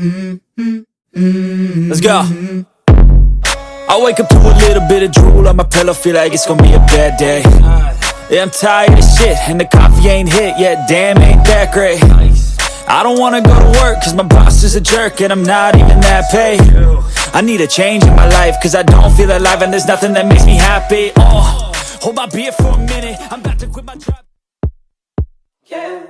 Let's go. I wake up to a little bit of drool on my pillow, feel like it's gonna be a bad day. Yeah, I'm tired of shit, and the coffee ain't hit yet, damn, ain't that great. I don't wanna go to work, cause my boss is a jerk, and I'm not even that paid. I need a change in my life, cause I don't feel alive, and there's nothing that makes me happy. Oh, hold my beer for a minute, I'm about to quit my job. Yeah.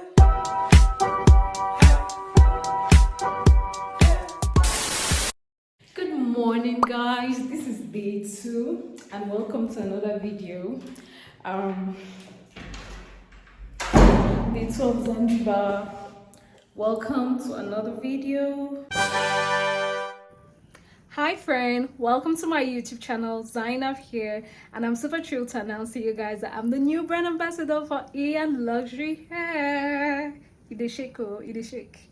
Good morning, guys. This is day 2 and welcome to another video. Day 2 of Zanzibar. Welcome to another video. Hi friend, welcome to my YouTube channel. Zainab here, and I'm super thrilled to announce to you guys that I'm the new brand ambassador for Luxury Hair. It is shake, oh, it is shake.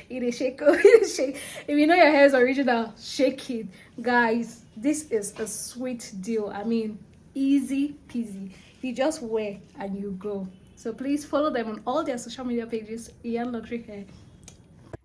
It is shake, oh, it is shake. If you know your hair is original, shake it. Guys, this is a sweet deal. I mean, easy peasy. You just wear and you go. So please follow them on all their social media pages, Luxury Hair.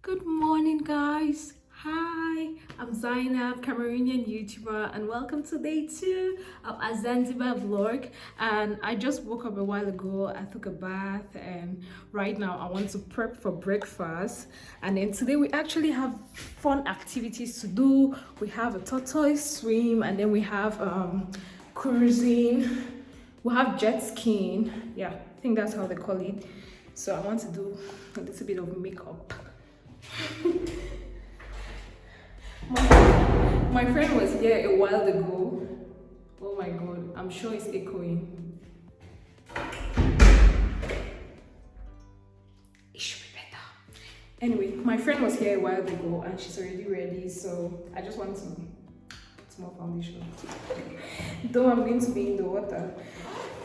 Good morning, guys. Hi, I'm Zainab, Cameroonian YouTuber, and welcome to day 2 of a Zanzibar vlog. And I just woke up a while ago. I took a bath, and right now I want to prep for breakfast. And then today we actually have fun activities to do. We have a tortoise swim, and then we have cruising. We have jet skiing. Yeah, I think that's how they call it. So I want to do a little bit of makeup. My friend was here a while ago. Oh my god, I'm sure it's echoing. It should be better. Anyway, my friend was here a while ago and she's already ready, so I just want to put more foundation. Though I'm going to be in the water.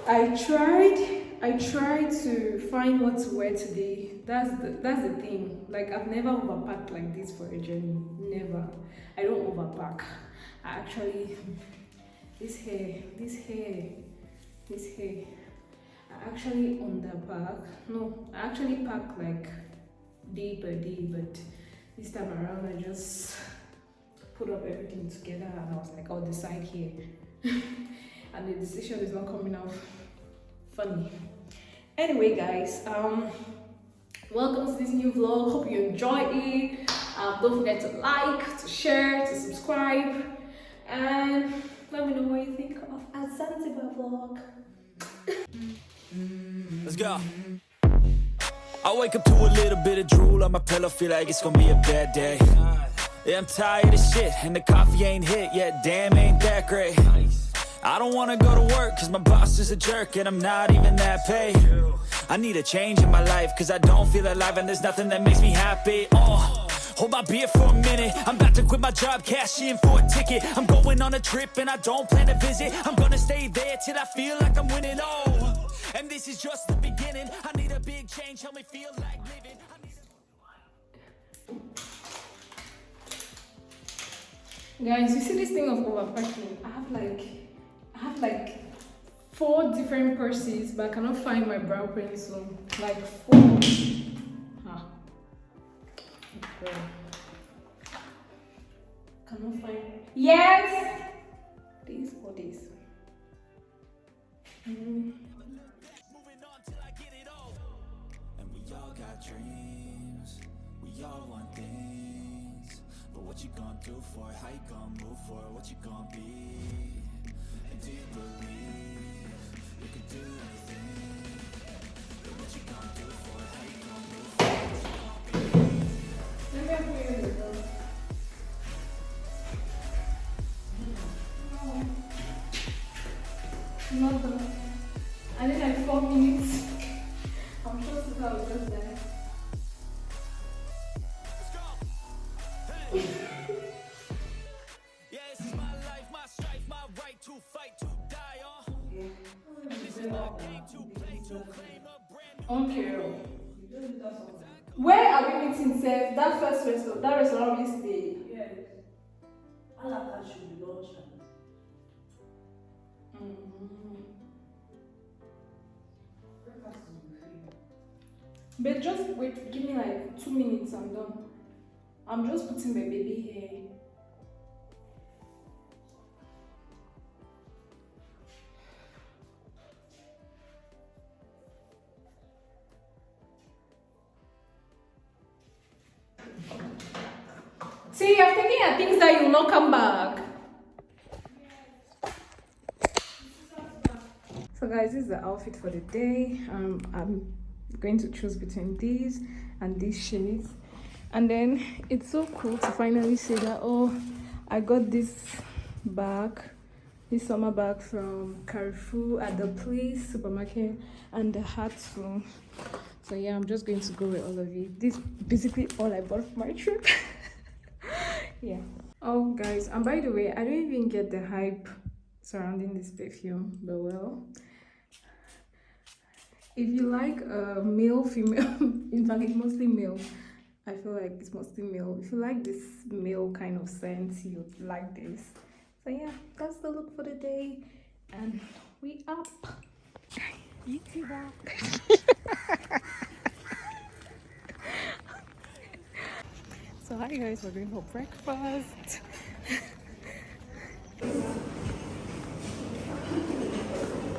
I tried to find what to wear today. That's the thing. Like, I've never overpacked like this for a journey. Never. I don't overpack. I actually this hair. I actually underpack. No, I actually pack like day per day, but this time around I just put up everything together and I was like, I'll decide here. And the decision is not coming out funny. Anyway, guys, welcome to this new vlog. Hope you enjoy it. Don't forget to like, to share, to subscribe, and let me know what you think of a Zanzibar vlog. Let's go. I wake up to a little bit of drool on my pillow, feel like it's gonna be a bad day. Yeah, I'm tired of shit, and the coffee ain't hit yet, damn, ain't that great. I don't wanna go to work, cause my boss is a jerk, and I'm not even that paid. I need a change in my life, cause I don't feel alive, and there's nothing that makes me happy. Oh, hold my beer for a minute, I'm about to quit my job, cash in for a ticket. I'm going on a trip, and I don't plan to visit. I'm gonna stay there till I feel like I'm winning, oh. And this is just the beginning, I need a big change, help me feel like living. Guys, you see this thing of overpacking? I have like 4 different purses, but I cannot find my brow pencil. Like 4. Okay. Cannot find. Yes. This or this. Moving on till I get it all. And we all got dreams. We all want things. But what you gonna do for it? How you gonna move for it? What you gonna be? And do you believe you can do anything? But what you gonna do for it? How you gonna move for it? What you gonna be? Let me put you in the door. Not done. I need like 4 minutes. I'm sure Suka was just there. Let's go. Hey. Yeah, this is my life, my strife, my right to fight, to die on. And this is my game to play, to claim a brand new. Okay. Where are we meeting, Seth? That first restaurant, that restaurant we stay. Yes. All of that should be lunch. Breakfast will be free. But just wait, give me like 2 minutes, I'm done. I'm just putting my baby hair. See, I'm thinking of things that you will not come back. So guys, this is the outfit for the day. I'm going to choose between these and these shades. And then it's so cool to finally say that, oh, I got this bag, this summer bag from Carrefour at the Place supermarket, and the hat too. So yeah, I'm just going to go with all of it. This is basically all I bought for my trip. Yeah. Oh guys, and by the way, I don't even get the hype surrounding this perfume, but well, if you like male, female, in fact it's mostly male. I feel like it's mostly male. If you like this male kind of scent, you like this. So yeah, that's the look for the day, and we up. YouTuber. So hi guys, we're going for breakfast.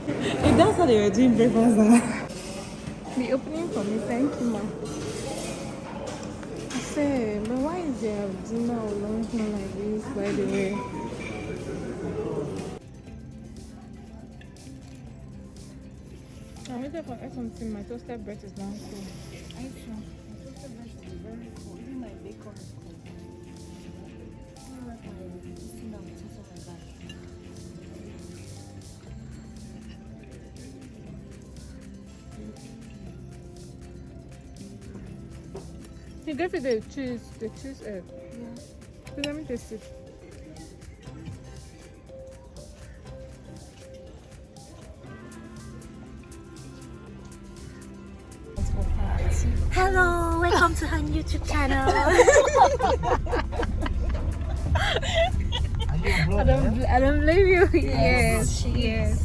If that's how they were doing breakfast now. The opening for me, thank you, ma. I said, but why is there dinner or lunch not like this, by the way? I'm waiting for something. My toasted bread is now cool. I sure. My toasted bread is very cool. Even my bacon is cool. I don't like my toasting down with something like that. He gave you the cheese egg. Yeah. So let me taste it. Hello, welcome to her YouTube channel. I don't blame you. Yes, yes.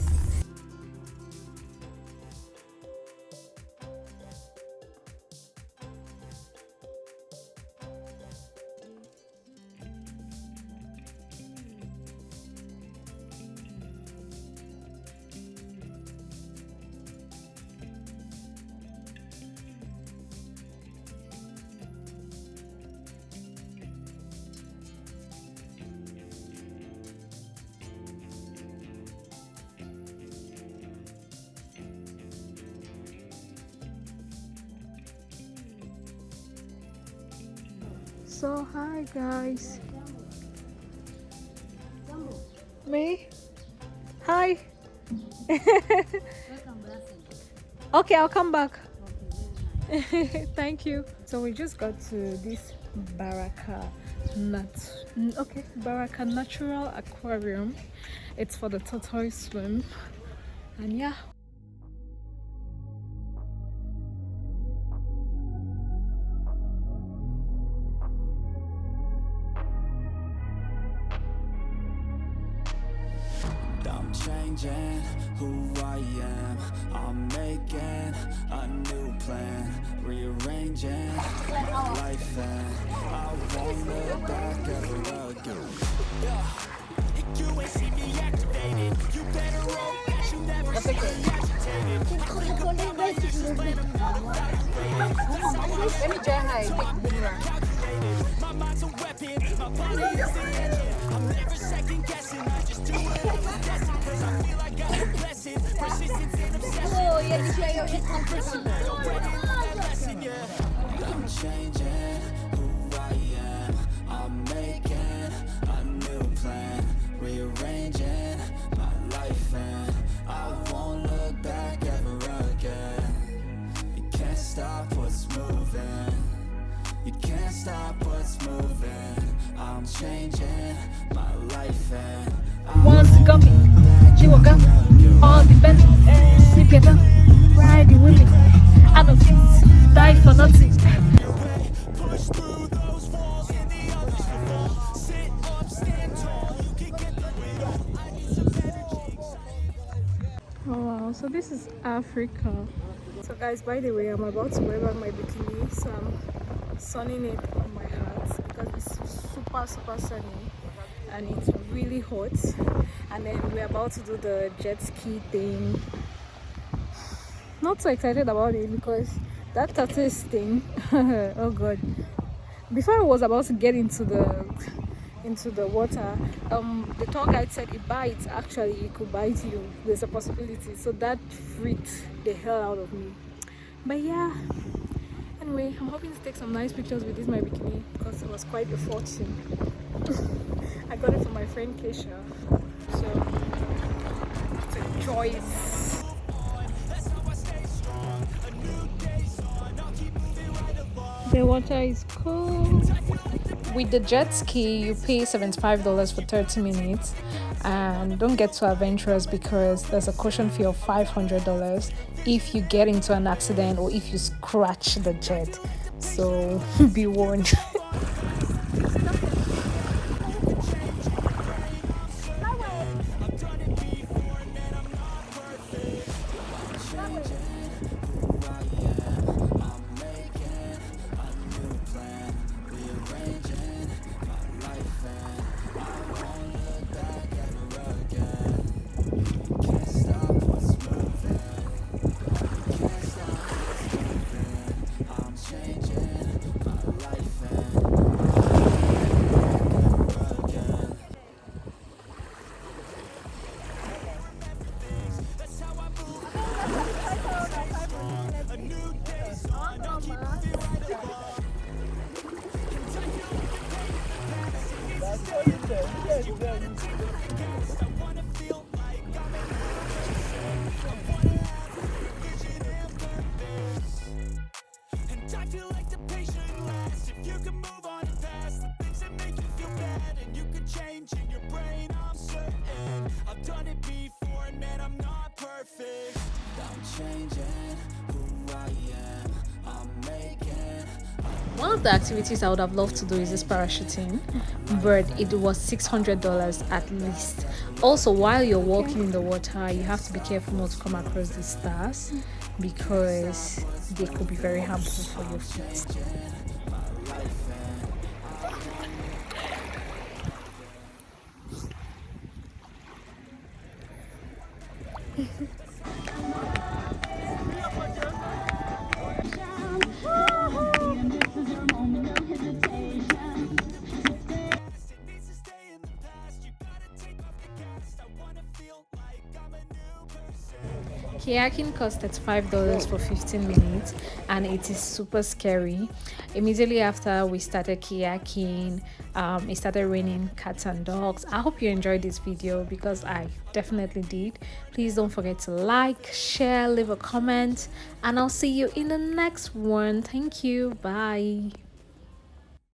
So hi guys. Me? Hi. Okay, I'll come back. Thank you. So we just got to this Baraka Natural Aquarium. It's for the tortoise swim, and yeah. I'm changing who I am. I'm making a new plan, rearranging my life, and I won't look back ever again. Yeah. You ain't see me activated. You better roll that you never see me agitated. Let me try high. My mind's a weapon, my body is the engine. I'm never second guessing, I just do it all with destined. Cause I feel like I'm a blessing, persistence and obsession. Oh, yeah, this way you're Lesson, yeah. I'm changing who I am. I'm making a new plan, rearranging my life, and I won't look back ever again. You can't stop what's moving. You can't stop what's moving. I'm changing my life, and I Once you got me, you will come on the best. Together, riding with me. I don't fit, die for nothing. push through those walls and the others will fall. Sit up, stand tall. You can get the wheel. I need some energy. Oh wow, so this is Africa. So guys, by the way, I'm about to wear back my bikini, so I'm sunning it on my hat super sunny and it's really hot, and then we're about to do the jet ski thing. Not so excited about it because that tortoise thing oh god, before I was about to get into the water, the tour guide said it bites. Actually, it could bite you, there's a possibility, so that freaked the hell out of me. But yeah, anyway, I'm hoping to take some nice pictures with this my bikini because it was quite a fortune. I got it from my friend Keisha, so let's enjoy it. The water is cold. With the jet ski, you pay $75 for 30 minutes, and don't get too adventurous because there's a caution fee of $500 if you get into an accident or if you scratch the jet. So be warned. One of the activities I would have loved to do is this parachuting, but it was $600 at least. Also, while you're walking in the water, you have to be careful not to come across the stars because they could be very harmful for your feet. Kayaking cost $5 for 15 minutes and it is super scary. Immediately after we started kayaking, it started raining cats and dogs. I hope you enjoyed this video because I definitely did. Please don't forget to like, share, leave a comment, and I'll see you in the next one. Thank you. Bye.